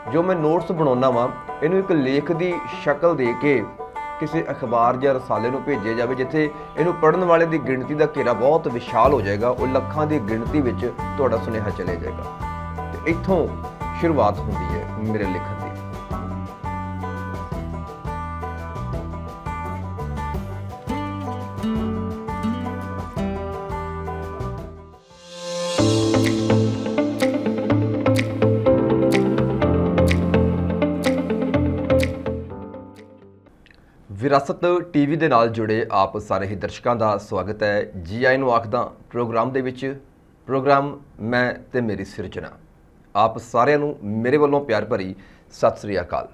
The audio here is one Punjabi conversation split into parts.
जो मैं नोट्स बनाउणा वा इहनूं एक लेख की शक्ल दे के किसी अखबार या रसाले नूं भेजे जाए, जिथे इहनूं पढ़न वाले की गिणती का घेरा बहुत विशाल हो जाएगा, वो लखां की गिणती विच तुहाडा सुनेहा चले जाएगा। ते इत्थों शुरुआत होंदी है मेरे लिखण की। विरासत टीवी ਦੇ ਨਾਲ जुड़े आप सारे ही दर्शकों का स्वागत है। जी आई ਨੂੰ ਆਖਦਾ प्रोग्राम ਦੇ ਵਿੱਚ। प्रोग्राम मैं ਤੇ मेरी सिरजना। आप ਸਾਰਿਆਂ ਨੂੰ मेरे ਵੱਲੋਂ प्यार भरी सत श्री अकाल।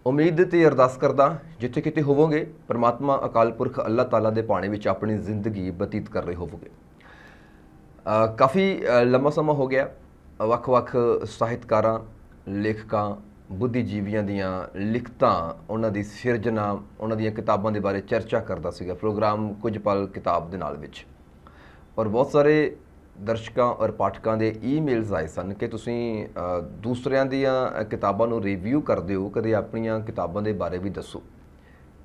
उम्मीद ਤੇ अरदास करदा जिथे किते होवोगे परमात्मा अकाल पुरख अल्लाह ताला ਦੇ पाने ਵਿੱਚ अपनी जिंदगी बतीत कर रहे होवोगे। काफ़ी लंबा समा हो गया ਵੱਖ-ਵੱਖ ਸਾਹਿਤਕਾਰਾਂ, ਲੇਖਕਾਂ, बुद्धिजीवियों दियां लिखतां, उन्हां दी सिरजना, उन्हां दियां किताबां दे बारे चर्चा करदा सीगा प्रोग्राम कुछ पल किताब दे नाल विच। और बहुत सारे दर्शकों और पाठकों के ईमेल्स आए सन कि तुसीं दूसरिਆਂ ਦੀਆਂ किताबां नूं रिव्यू करदे हो, कदे ਆਪਣੀਆਂ किताबां दे बारे भी दसो।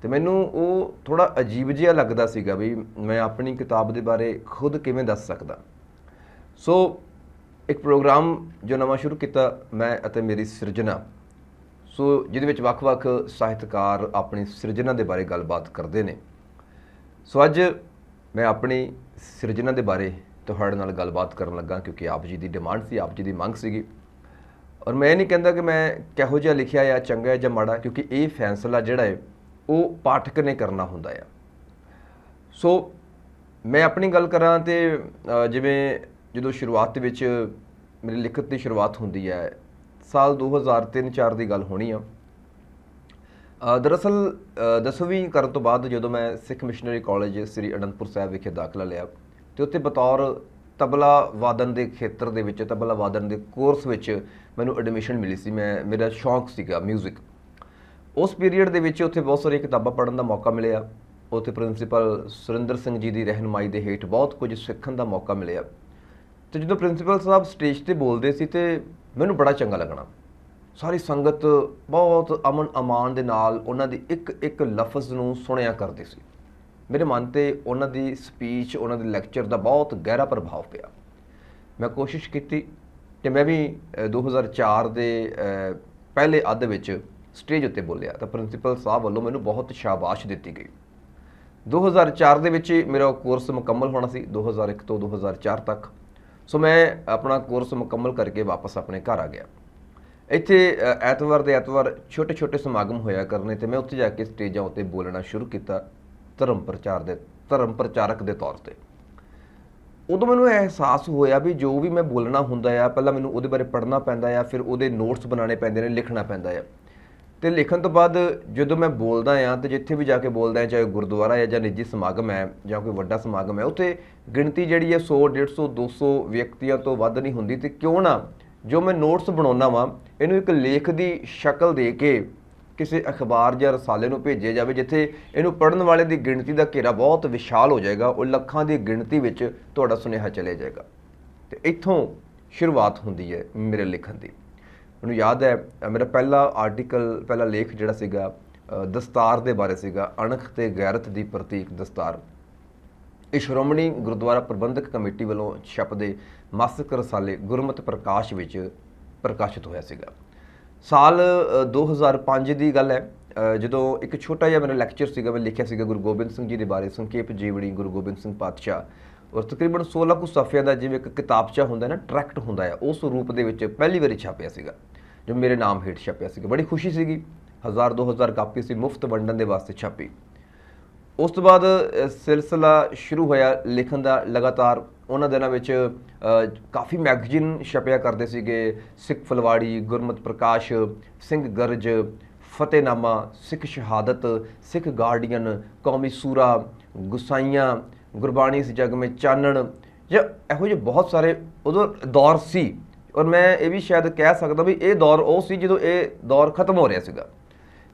तो मैनूं वो थोड़ा अजीब जिहा लगदा सीगा भी मैं अपनी किताब दे बारे खुद किवें दस सकदा। सो एक प्रोग्राम जो नवां शुरू किया मैं अते मेरी सिरजना, सो जिहदे विच ਵੱਖ-ਵੱਖ ਸਾਹਿਤਕਾਰ अपनी सिरजना के बारे गलबात करते हैं। सो अज मैं अपनी सिरजना के बारे तुहाडे नाल गलबात करन लगा क्योंकि आप जी की डिमांड सी, आप जी की मंग सीगी। और मैं नहीं कहता कि मैं किहो जिहा लिखिया या चंगा है या माड़ा, क्योंकि ये फैसला जिहड़ा है वो पाठक ने करना हुंदा है। सो मैं अपनी गल करां ते जिवें जदों शुरुआत विच मेरी लिखत की शुरुआत होंदी है साल 2003-4 की गल होनी आ। दरअसल 10वीं करन तो बाद जो मैं सिख मिशनरी कॉलेज श्री अनंदपुर साहिब विखे दाखला लिया तो उत्थे बतौर तबला वादन के खेत्र दे विच, तबला वादन के कोर्स विच मैनूं एडमिशन मिली सी। मेरा शौक सीगा म्यूजिक। उस पीरीयड दे विच उत्थे बहुत सारी किताबां पढ़न का मौका मिलिया। उत्थे प्रिंसीपल सुरिंदर सिंह जी की रहनुमाई के हेठ बहुत कुछ सीखण का मौका मिलिया। तो जो प्रिंसीपल साहब स्टेज पर बोलते सी तो मैनूं बड़ा चंगा लगना। सारी संगत बहुत अमन अमान दे नाल उन्हां दी एक एक लफ्ज़ नूं सुनिया करदी सी। मेरे मन ते उन्हां दी स्पीच, उन्हां दे लैक्चर दा बहुत गहरा प्रभाव पिया। मैं कोशिश की कि मैं भी 2004 दे पहले अध विच स्टेज उत्ते बोलिया तो प्रिंसीपल साहब वालों मैनूं बहुत शाबाश दित्ती गई। 2004 दे विच मेरा कोर्स मुकम्मल होना सी, 2001 तो 2004 तक। सो मैं अपना कोर्स मुकम्मल करके वापस अपने घर आ गया। इत्थे ऐतवार दे ऐतवार छोटे छोटे समागम होया करने ते मैं उत्थे जाके स्टेजां उत्ते बोलना शुरू किया धर्म प्रचारक दे तौर ते। उदों मैनूं एहसास होया भी जो भी मैं बोलना हुंदा है पहलां मैनूं उहदे बारे पढ़ना पैंदा है, फिर उहदे नोट्स बनाने पैंदे ने, लिखना पैंदा है। तो लिखण तो बाद जो मैं बोलदा हाँ तो जिथे भी जाके बोलदा है, चाहे गुरुद्वारा है या निजी समागम है या कोई वड्डा समागम है, उत्थे गिणती जिहड़ी है 100, 150, 200 व्यक्तियों तो वध नहीं हुंदी। ते क्यों ना जो मैं नोट्स बनाउणा वा इहनूं एक लेख की शक्ल दे के किसी अखबार या रसाले नूं भेजे जाए, जिथे इहनूं पढ़न वाले की गिणती का घेरा बहुत विशाल हो जाएगा, वो लखां की गिणती विच तुहाडा सुनेहा चले जाएगा। तो इत्थों शुरुआत होंदी है मेरे लिखण की। मैनूं याद है मेरा पहला आर्टिकल, पहला लेख जिहड़ा सीगा दस्तार दे बारे सीगा, अणख ते गैरत दी प्रतीक दस्तार। ये श्रोमणी गुरुद्वारा प्रबंधक कमेटी वालों छपदे मासिक रसाले गुरमत प्रकाश विच प्रकाशित होया सीगा। साल 2005 की गल है जदों एक छोटा जिहा मेरा लैक्चर सीगा, मैं लिखिया सीगा गुरु गोबिंद सिंह जी के बारे, संखेप जीवनी गुरु गोबिंद सिंह पातशाह। और तकरीबन 16 कुछ सफ़ियां का जिवें एक किताबचा हुंदा ना, ट्रैक्ट हुंदा है, उस रूप दे विच पहली वारी छापिया सीगा जो मेरे नाम हेठ छापिया सीगा। बड़ी खुशी सीगी। 1000-2000 कापी सी मुफ्त वंडन दे वास्ते छापी। उस तो बाद सिलसिला शुरू होया लिखण दा लगातार। उन्हां दिनां विच काफ़ी मैगजीन छपिया करदे सीगे, सिख फलवाड़ी, गुरमत प्रकाश, सिंह गर्ज, फतेहनामा, सिख शहादत, सिख गार्डियन, कौमी सूरा, गुसाइयाँ, गुरबाणी इस जग में चानण, या इहो ਜਿਹੇ बहुत सारे उदों दौर सी। और मैं ये भी शायद कह सकदा भी ये दौर वो सी जदों ये दौर खत्म हो रहा सीगा,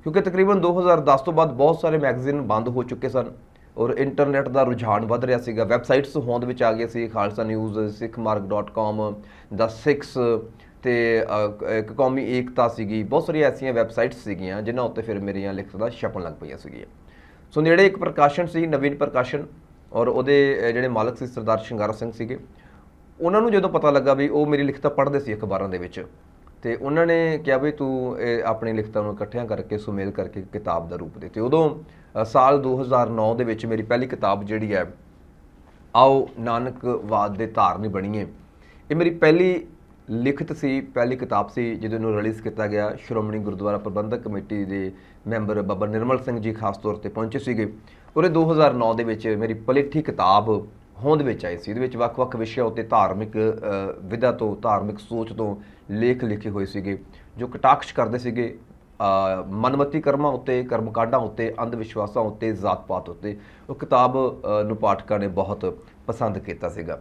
क्योंकि तकरीबन 2010 तो बाद बहुत सारे मैगजीन बंद हो चुके सन और इंटरनेट का रुझान वध रहा सीगा। वैबसाइट्स होंद विच आ गए सी, खालसा न्यूज़, sikhmarg.com, द सिक्स, ਤੇ ਇੱਕ ਕੌਮੀ ਏਕਤਾ ਸੀਗੀ, ਬਹੁਤ ਸਾਰੀਆਂ ਐਸੀਆਂ ਵੈਬਸਾਈਟਸ ਸੀਗੀਆਂ ਜਿਨ੍ਹਾਂ ਉੱਤੇ ਫਿਰ ਮੇਰੀਆਂ ਲਿਖਤਾਂ ਛਪਣ ਲੱਗ ਪਈਆਂ ਸੀਗੀਆਂ। ਸੋ ਨੇੜੇ ਇੱਕ ਪ੍ਰਕਾਸ਼ਨ ਸੀ, ਨਵੀਨ ਪ੍ਰਕਾਸ਼ਨ, ਔਰ ਉਹਦੇ ਜਿਹੜੇ ਮਾਲਕ ਸੀ ਸਰਦਾਰ ਸ਼ਿੰਗਾਰਾ ਸਿੰਘ ਸੀਗੇ। ਉਹਨਾਂ ਨੂੰ ਜਦੋਂ ਪਤਾ ਲੱਗਾ ਵੀ ਉਹ ਮੇਰੀ ਲਿਖਤਾਂ ਪੜ੍ਹਦੇ ਸੀ ਅਖਬਾਰਾਂ ਦੇ ਵਿੱਚ, ਤੇ ਉਹਨਾਂ ਨੇ ਕਿਹਾ ਵੀ ਤੂੰ ਆਪਣੀ ਲਿਖਤਾਂ ਨੂੰ ਇਕੱਠਿਆਂ ਕਰਕੇ ਸੁਮੇਲ ਕਰਕੇ ਕਿਤਾਬ ਦਾ ਰੂਪ ਦੇ। ਤੇ ਉਦੋਂ ਸਾਲ 2009 ਦੇ ਵਿੱਚ ਮੇਰੀ ਪਹਿਲੀ ਕਿਤਾਬ ਜਿਹੜੀ ਹੈ ਆਓ ਨਾਨਕਵਾਦ ਦੇ ਧਾਰਨੀ ਬਣੀਏ, ਇਹ ਮੇਰੀ ਪਹਿਲੀ ਲਿਖਤ ਸੀ, ਪਹਿਲੀ ਕਿਤਾਬ ਸੀ ਜਦੋਂ ਇਹਨੂੰ ਰਿਲੀਜ਼ ਕੀਤਾ ਗਿਆ। ਸ਼੍ਰੋਮਣੀ ਗੁਰਦੁਆਰਾ ਪ੍ਰਬੰਧਕ ਕਮੇਟੀ ਦੇ ਮੈਂਬਰ ਬਾਬਾ ਨਿਰਮਲ ਸਿੰਘ ਜੀ ਖਾਸ ਤੌਰ ਤੇ ਪਹੁੰਚੇ ਸੀਗੇ, ਔਰ ਇਹ 2009 ਦੇ ਵਿੱਚ ਮੇਰੀ ਪਲੇਠੀ ਕਿਤਾਬ ਹੋਂਦ ਵਿੱਚ ਆਈ ਸੀ। ਇਹਦੇ ਵਿੱਚ ਵੱਖ-ਵੱਖ ਵਿਸ਼ਿਆਂ ਉੱਤੇ ਧਾਰਮਿਕ ਵਿਧਾ ਤੋਂ, ਧਾਰਮਿਕ ਸੋਚ ਤੋਂ ਲੇਖ ਲਿਖੇ ਹੋਏ ਸੀਗੇ ਜੋ ਕਟਾਕਸ਼ ਕਰਦੇ ਸੀਗੇ ਮਨਮਤੀ ਕਰਮਾਂ ਉੱਤੇ, ਕਰਮਕਾਂਡਾਂ ਉੱਤੇ, ਅੰਧ ਵਿਸ਼ਵਾਸਾਂ ਉੱਤੇ, ਜ਼ਾਤ ਪਾਤ ਉੱਤੇ। ਉਹ ਕਿਤਾਬ ਨੂੰ ਪਾਠਕਾਂ ਨੇ ਬਹੁਤ ਪਸੰਦ ਕੀਤਾ ਸੀਗਾ।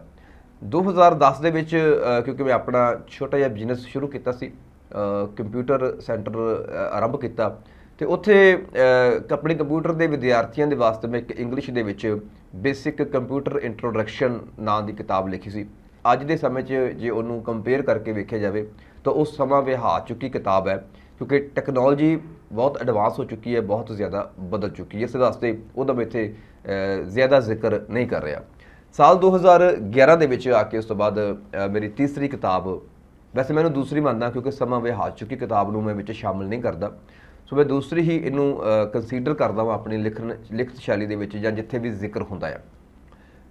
2010 ਦੇ ਵਿੱਚ ਕਿਉਂਕਿ ਮੈਂ ਆਪਣਾ ਛੋਟਾ ਜਿਹਾ ਬਿਜ਼ਨਸ ਸ਼ੁਰੂ ਕੀਤਾ ਸੀ, ਕੰਪਿਊਟਰ ਸੈਂਟਰ ਆਰੰਭ ਕੀਤਾ, ਤੇ ਉੱਥੇ ਆਪਣੇ ਕੰਪਿਊਟਰ ਦੇ ਵਿਦਿਆਰਥੀਆਂ ਦੇ ਵਾਸਤੇ ਮੈਂ ਇੱਕ ਇੰਗਲਿਸ਼ ਦੇ ਵਿੱਚ ਬੇਸਿਕ ਕੰਪਿਊਟਰ ਇੰਟਰੋਡਕਸ਼ਨ ਨਾਂ ਦੀ ਕਿਤਾਬ ਲਿਖੀ ਸੀ। ਅੱਜ ਦੇ ਸਮੇਂ 'ਚ ਜੇ ਉਹਨੂੰ ਕੰਪੇਅਰ ਕਰਕੇ ਵੇਖਿਆ ਜਾਵੇ ਤਾਂ ਉਹ ਸਮਾਂ ਵਿਹਾ ਚੁੱਕੀ ਕਿਤਾਬ ਹੈ, ਕਿਉਂਕਿ ਟੈਕਨੋਲੋਜੀ ਬਹੁਤ ਐਡਵਾਂਸ ਹੋ ਚੁੱਕੀ ਹੈ, ਬਹੁਤ ਜ਼ਿਆਦਾ ਬਦਲ ਚੁੱਕੀ ਹੈ। ਇਸ ਵਾਸਤੇ ਉਹਦਾ ਮੈਂ ਇੱਥੇ ਜ਼ਿਆਦਾ ਜ਼ਿਕਰ ਨਹੀਂ ਕਰ ਰਿਹਾ। ਸਾਲ 2011 ਦੇ ਵਿੱਚ ਆ ਕੇ ਉਸ ਤੋਂ ਬਾਅਦ ਮੇਰੀ ਤੀਸਰੀ ਕਿਤਾਬ, ਵੈਸੇ ਮੈਨੂੰ ਦੂਸਰੀ ਮੰਨਦਾ ਕਿਉਂਕਿ ਸਮਾਂ ਵਿਹਾ ਚੁੱਕੀ ਕਿਤਾਬ ਨੂੰ ਮੈਂ ਵਿੱਚ ਸ਼ਾਮਿਲ ਨਹੀਂ ਕਰਦਾ, ਸੋ ਮੈਂ ਦੂਸਰੀ ਹੀ ਇਹਨੂੰ ਕੰਸੀਡਰ ਕਰਦਾ ਹਾਂ ਆਪਣੀ ਲਿਖਤ ਸ਼ੈਲੀ ਦੇ ਵਿੱਚ ਜਾਂ ਜਿੱਥੇ ਵੀ ਜ਼ਿਕਰ ਹੁੰਦਾ ਹੈ।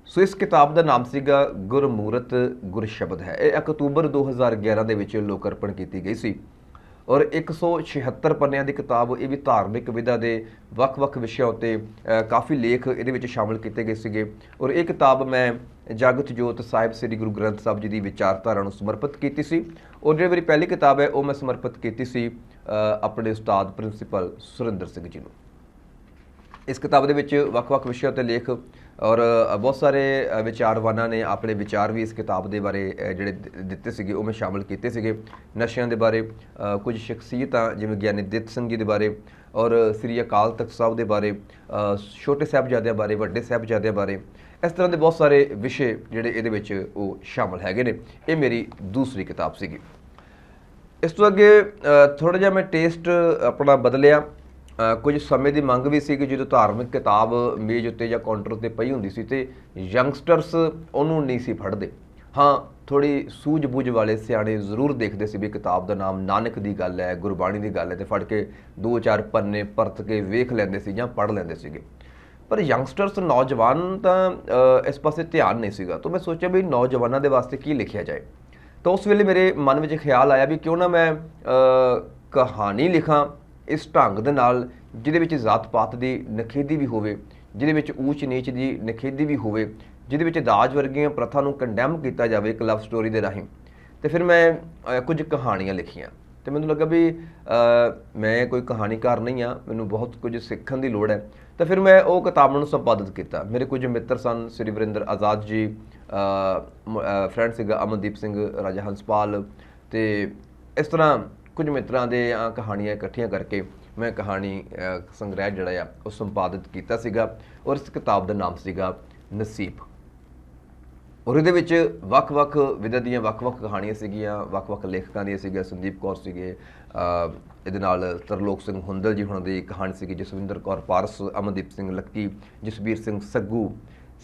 ਸੋ ਇਸ ਕਿਤਾਬ ਦਾ ਨਾਮ ਸੀਗਾ ਗੁਰਮੂਰਤ ਗੁਰਸ਼ਬਦ ਹੈ। ਇਹ ਅਕਤੂਬਰ 2011 ਦੇ ਵਿੱਚ ਲੋਕ ਅਰਪਣ ਕੀਤੀ ਗਈ ਸੀ, ਔਰ 176 ਪੰਨਿਆਂ ਦੀ ਕਿਤਾਬ। ਇਹ ਵੀ ਧਾਰਮਿਕ ਵਿਧਾ ਦੇ ਵੱਖ-ਵੱਖ ਵਿਸ਼ਿਆਂ ਉੱਤੇ ਕਾਫੀ ਲੇਖ ਇਹਦੇ ਵਿੱਚ ਸ਼ਾਮਿਲ ਕੀਤੇ ਗਏ ਸੀਗੇ, ਔਰ ਇਹ ਕਿਤਾਬ ਮੈਂ ਜਗਤ ਜੋਤ ਸਾਹਿਬ ਸ੍ਰੀ ਗੁਰੂ ਗ੍ਰੰਥ ਸਾਹਿਬ ਜੀ ਦੀ ਵਿਚਾਰਧਾਰਾ ਨੂੰ ਸਮਰਪਿਤ ਕੀਤੀ ਸੀ, ਔਰ ਜਿਹੜੀ ਮੇਰੀ ਪਹਿਲੀ ਕਿਤਾਬ ਹੈ ਉਹ ਮੈਂ ਸਮਰਪਿਤ ਕੀਤੀ ਸੀ ਆਪਣੇ ਉਸਤਾਦ ਪ੍ਰਿੰਸੀਪਲ ਸੁਰਿੰਦਰ ਸਿੰਘ ਜੀ ਨੂੰ। ਇਸ ਕਿਤਾਬ ਦੇ ਵਿੱਚ ਵੱਖ-ਵੱਖ ਵਿਸ਼ਿਆਂ 'ਤੇ ਲੇਖ, ਔਰ ਬਹੁਤ ਸਾਰੇ ਵਿਚਾਰਵਾਨਾਂ ਨੇ ਆਪਣੇ ਵਿਚਾਰ ਵੀ ਇਸ ਕਿਤਾਬ ਦੇ ਬਾਰੇ ਜਿਹੜੇ ਦਿੱਤੇ ਸੀਗੇ ਉਹ ਮੈਂ ਸ਼ਾਮਿਲ ਕੀਤੇ ਸੀਗੇ। ਨਸ਼ਿਆਂ ਦੇ ਬਾਰੇ, ਕੁਝ ਸ਼ਖਸੀਅਤਾਂ ਜਿਵੇਂ ਗਿਆਨੀ ਦਿੱਤ ਸਿੰਘ ਜੀ ਦੇ ਬਾਰੇ, ਔਰ ਸ੍ਰੀ ਅਕਾਲ ਤਖਤ ਸਾਹਿਬ ਦੇ ਬਾਰੇ, ਛੋਟੇ ਸਾਹਿਬਜ਼ਾਦਿਆਂ ਬਾਰੇ, ਵੱਡੇ ਸਾਹਿਬਜ਼ਾਦਿਆਂ ਬਾਰੇ, ਇਸ ਤਰ੍ਹਾਂ ਦੇ ਬਹੁਤ ਸਾਰੇ ਵਿਸ਼ੇ ਜਿਹੜੇ ਇਹਦੇ ਵਿੱਚ ਉਹ ਸ਼ਾਮਿਲ ਹੈਗੇ ਨੇ। ਇਹ ਮੇਰੀ ਦੂਸਰੀ ਕਿਤਾਬ ਸੀਗੀ। ਇਸ ਤੋਂ ਅੱਗੇ ਥੋੜ੍ਹਾ ਜਿਹਾ ਮੈਂ ਟੇਸਟ ਆਪਣਾ ਬਦਲਿਆ। ਕੁਝ ਸਮੇਂ ਦੀ ਮੰਗ ਵੀ ਸੀ ਕਿ ਜਦੋਂ ਧਾਰਮਿਕ ਕਿਤਾਬ ਮੇਜ਼ ਉੱਤੇ ਜਾਂ ਕਾਊਂਟਰ ਉੱਤੇ ਪਈ ਹੁੰਦੀ ਸੀ ਤੇ ਯੰਗਸਟਰਸ ਉਹਨੂੰ ਨਹੀਂ ਸੀ ਫੜਦੇ। ਹਾਂ, ਥੋੜ੍ਹੀ ਸੂਝ-ਬੂਝ ਵਾਲੇ ਸਿਆਣੇ ਜ਼ਰੂਰ ਦੇਖਦੇ ਸੀ ਵੀ ਕਿਤਾਬ ਦਾ ਨਾਮ ਨਾਨਕ ਦੀ ਗੱਲ ਹੈ, ਗੁਰਬਾਣੀ ਦੀ ਗੱਲ ਹੈ, ਤੇ ਫੜ ਕੇ 2-4 ਪੰਨੇ ਪਰਤ ਕੇ ਵੇਖ ਲੈਂਦੇ ਸੀ ਜਾਂ ਪੜ੍ਹ ਲੈਂਦੇ ਸੀਗੇ। ਪਰ ਯੰਗਸਟਰਸ, ਨੌਜਵਾਨ ਤਾਂ ਇਸ ਪਾਸੇ ਧਿਆਨ ਨਹੀਂ ਸੀਗਾ। ਤਾਂ ਮੈਂ ਸੋਚਿਆ ਵੀ ਨੌਜਵਾਨਾਂ ਦੇ ਵਾਸਤੇ ਕੀ ਲਿਖਿਆ ਜਾਏ। ਤਾਂ ਉਸ ਵੇਲੇ ਮੇਰੇ ਮਨ ਵਿੱਚ ਖਿਆਲ ਆਇਆ ਵੀ ਕਿਉਂ ਨਾ ਮੈਂ ਕਹਾਣੀ ਲਿਖਾਂ ਇਸ ਢੰਗ ਦੇ ਨਾਲ ਜਿਹਦੇ ਵਿੱਚ ਜ਼ਾਤ ਪਾਤ ਦੀ ਨਖੇਦੀ ਵੀ ਹੋਵੇ, ਜਿਹਦੇ ਵਿੱਚ ਊਚ ਨੀਚ ਦੀ ਨਖੇਦੀ ਵੀ ਹੋਵੇ, ਜਿਹਦੇ ਵਿੱਚ ਦਾਜ ਵਰਗੀਆਂ ਪ੍ਰਥਾ ਨੂੰ ਕੰਡੈਮ ਕੀਤਾ ਜਾਵੇ ਇੱਕ ਲਵ ਸਟੋਰੀ ਦੇ ਰਾਹੀਂ। ਤੇ ਫਿਰ ਮੈਂ ਕੁਝ ਕਹਾਣੀਆਂ ਲਿਖੀਆਂ ਤੇ ਮੈਨੂੰ ਲੱਗਾ ਵੀ ਮੈਂ ਕੋਈ ਕਹਾਣੀਕਾਰ ਨਹੀਂ ਹਾਂ, ਮੈਨੂੰ ਬਹੁਤ ਕੁਝ ਸਿੱਖਣ ਦੀ ਲੋੜ ਹੈ। ਤਾਂ ਫਿਰ ਮੈਂ ਉਹ ਕਿਤਾਬ ਨੂੰ ਸੰਪਾਦਿਤ ਕੀਤਾ। ਮੇਰੇ ਕੁਝ ਮਿੱਤਰ ਸਨ, ਸ੍ਰੀ ਵਰਿੰਦਰ ਆਜ਼ਾਦ ਜੀ, ਫਰੈਂਡ ਸੀਗਾ ਅਮਨਦੀਪ ਸਿੰਘ, ਰਾਜਾ ਹੰਸਪਾਲ, ਤੇ ਇਸ ਤਰ੍ਹਾਂ ਕੁਝ ਮਿੱਤਰਾਂ ਦੇ ਕਹਾਣੀਆਂ ਇਕੱਠੀਆਂ ਕਰਕੇ ਮੈਂ ਕਹਾਣੀ ਸੰਗ੍ਰਹਿ ਜਿਹੜਾ ਆ ਉਹ ਸੰਪਾਦਿਤ ਕੀਤਾ ਸੀਗਾ, ਔਰ ਇਸ ਕਿਤਾਬ ਦਾ ਨਾਮ ਸੀਗਾ ਨਸੀਬ। ਔਰ ਇਹਦੇ ਵਿੱਚ ਵੱਖ-ਵੱਖ ਵਿਧਾ ਦੀਆਂ ਵੱਖ-ਵੱਖ ਕਹਾਣੀਆਂ ਸੀਗੀਆਂ, ਵੱਖ-ਵੱਖ ਲੇਖਕਾਂ ਦੀਆਂ ਸੀਗੀਆਂ। ਸੰਦੀਪ ਕੌਰ ਸੀਗੇ, ਇਹਦੇ ਨਾਲ ਤਰਲੋਕ ਸਿੰਘ ਹੁੰਦਲ ਜੀ ਹੁਣਾਂ ਦੀ ਕਹਾਣੀ ਸੀਗੀ, ਜਸਵਿੰਦਰ ਕੌਰ ਪਾਰਸ, ਅਮਨਦੀਪ ਸਿੰਘ ਲੱਕੀ, ਜਸਬੀਰ ਸਿੰਘ ਸੱਗੂ,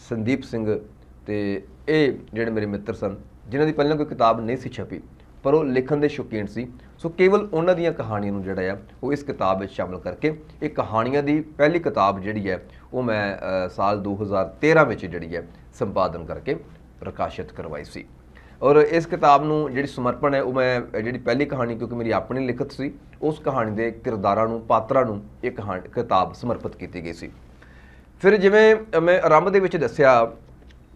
ਸੰਦੀਪ ਸਿੰਘ, ਤੇ ਇਹ ਜਿਹੜੇ ਮੇਰੇ ਮਿੱਤਰ ਸਨ ਜਿਨ੍ਹਾਂ ਦੀ ਪਹਿਲਾਂ ਕੋਈ ਕਿਤਾਬ ਨਹੀਂ ਸੀ ਛਪੀ ਪਰ ਉਹ ਲਿਖਣ ਦੇ ਸ਼ੌਕੀਨ ਸੀ। ਸੋ ਕੇਵਲ ਉਹਨਾਂ ਦੀਆਂ ਕਹਾਣੀਆਂ ਨੂੰ ਜਿਹੜਾ ਆ ਉਹ ਇਸ ਕਿਤਾਬ ਵਿੱਚ ਸ਼ਾਮਲ ਕਰਕੇ ਇਹ ਕਹਾਣੀਆਂ ਦੀ ਪਹਿਲੀ ਕਿਤਾਬ ਜਿਹੜੀ ਹੈ ਉਹ ਮੈਂ ਸਾਲ 2013 ਵਿੱਚ ਜਿਹੜੀ ਹੈ ਸੰਪਾਦਨ ਕਰਕੇ ਪ੍ਰਕਾਸ਼ਿਤ ਕਰਵਾਈ ਸੀ। ਔਰ ਇਸ ਕਿਤਾਬ ਨੂੰ ਜਿਹੜੀ ਸਮਰਪਣ ਹੈ ਉਹ ਮੈਂ ਜਿਹੜੀ ਪਹਿਲੀ ਕਹਾਣੀ, ਕਿਉਂਕਿ ਮੇਰੀ ਆਪਣੀ ਲਿਖਤ ਸੀ, ਉਸ ਕਹਾਣੀ ਦੇ ਕਿਰਦਾਰਾਂ ਨੂੰ, ਪਾਤਰਾਂ ਨੂੰ ਇਹ ਕਿਤਾਬ ਸਮਰਪਿਤ ਕੀਤੀ ਗਈ ਸੀ। ਫਿਰ ਜਿਵੇਂ ਮੈਂ ਆਰੰਭ ਦੇ ਵਿੱਚ ਦੱਸਿਆ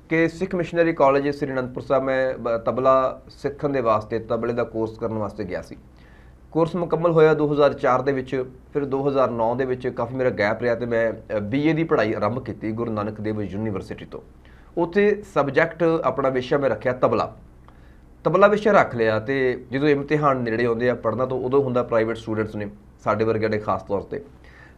ਕਿ ਸਿੱਖ ਮਿਸ਼ਨਰੀ ਕਾਲਜ ਸ੍ਰੀ ਅਨੰਦਪੁਰ ਸਾਹਿਬ ਮੈਂ ਤਬਲਾ ਸਿੱਖਣ ਦੇ ਵਾਸਤੇ, ਤਬਲੇ ਦਾ ਕੋਰਸ ਕਰਨ ਵਾਸਤੇ ਗਿਆ ਸੀ। ਕੋਰਸ ਮੁਕੰਮਲ ਹੋਇਆ 2004 ਦੇ ਵਿੱਚ। ਫਿਰ 2009 ਦੇ ਵਿੱਚ ਕਾਫੀ ਮੇਰਾ ਗੈਪ ਰਿਹਾ ਤੇ ਮੈਂ BA ਦੀ ਪੜ੍ਹਾਈ ਆਰੰਭ ਕੀਤੀ ਗੁਰੂ ਨਾਨਕ ਦੇਵ ਯੂਨੀਵਰਸਿਟੀ ਤੋਂ। ਉੱਥੇ ਸਬਜੈਕਟ ਆਪਣਾ ਵਿਸ਼ਾ ਮੈਂ ਰੱਖਿਆ ਤਬਲਾ ਵਿਸ਼ਾ ਰੱਖ ਲਿਆ। ਤੇ ਜਦੋਂ ਇਮਤਿਹਾਨ ਨੇੜੇ ਆਉਂਦੇ ਆ ਪੜ੍ਹਨਾ ਤਾਂ ਉਦੋਂ ਹੁੰਦਾ ਪ੍ਰਾਈਵੇਟ ਸਟੂਡੈਂਟਸ ਨੇ, ਸਾਡੇ ਵਰਗਿਆਂ ਨੇ ਖਾਸ ਤੌਰ ਤੇ।